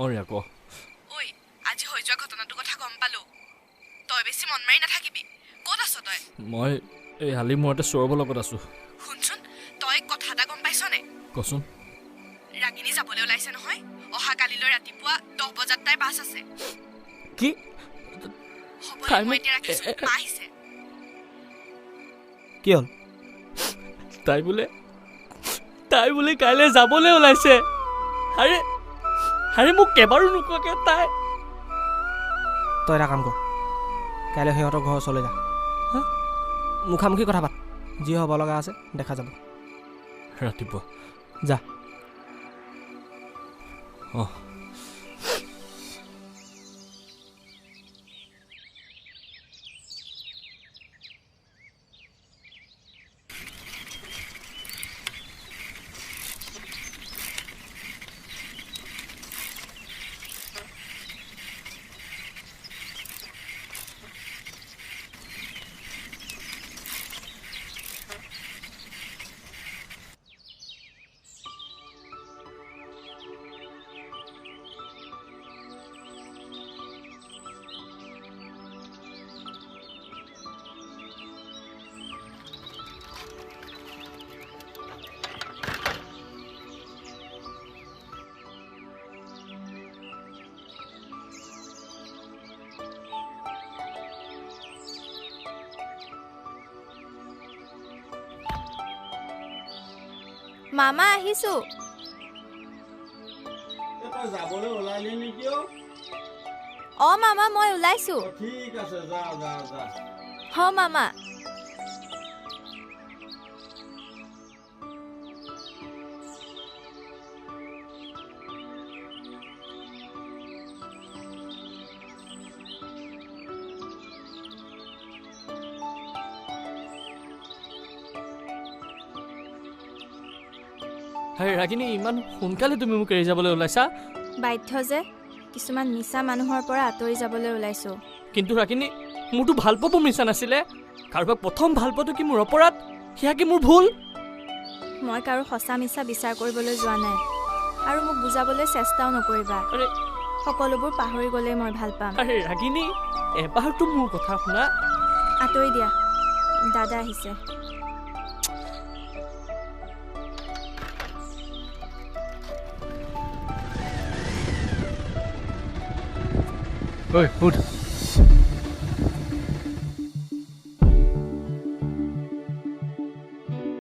অৰিয়া ক ঐ আজি হৈ যোৱা ঘটনাটোৰ কথা গম পালো তই বেছি মন মাৰি নাথাকিবি ক'ত আছ তই মই এই হালি মূৰতে চৌৰভৰ লগত আছো শুনচোন তই কথা এটা গম পাইছনে কচোন ৰাগিনী যাবলৈ ওলাইছে নহয় অহা কালিলৈ ৰাতিপুৱা 10 বজাত তাই বাছ আছে কি হ'বলৈ মই এতিয়া ৰাখিছো মা আহিছে কি হ'ল তাই বোলে কাইলৈ যাবলৈ ওলাইছে আৰে মোক কেবাৰো নোকোৱাকে তাই তই এটা কাম কৰ কাইলৈ সিহঁতৰ ঘৰৰ ওচৰলৈ যা মুখামুখি কথা পাত যি হ'ব লগা আছে দেখা যাব ৰাতিপুৱা যা অঁ মামা আহিছো তই যাবলৈ ওলালি নেকি মামা মই ওলাইছো ঠিক আছে যা যা যা মামা ৰাগিনী ইমান সোনকালে তুমি মোক এৰি যাবলৈ ওলাইছা বাধ্য যে কিছুমান মিছা মানুহৰ পৰা আঁতৰি যাবলৈ ওলাইছো কিন্তু ৰাগিনী মোৰতো ভাল পাব মিছা নাছিলে কাৰোবাক প্ৰথম ভাল পোৱাটো কি মোৰ অপৰাধ সেয়া কি মোৰ ভুল মই কাৰো সঁচা মিছা বিচাৰ কৰিবলৈ যোৱা নাই আৰু মোক বুজাবলৈ চেষ্টাও নকৰিবা সকলোবোৰ পাহৰি গ'লে মই ভাল পাম ৰাগিনী এবাৰতো মোৰ কথা শুনা আঁতৰি দিয়া দাদা আহিছে ঐ উঠ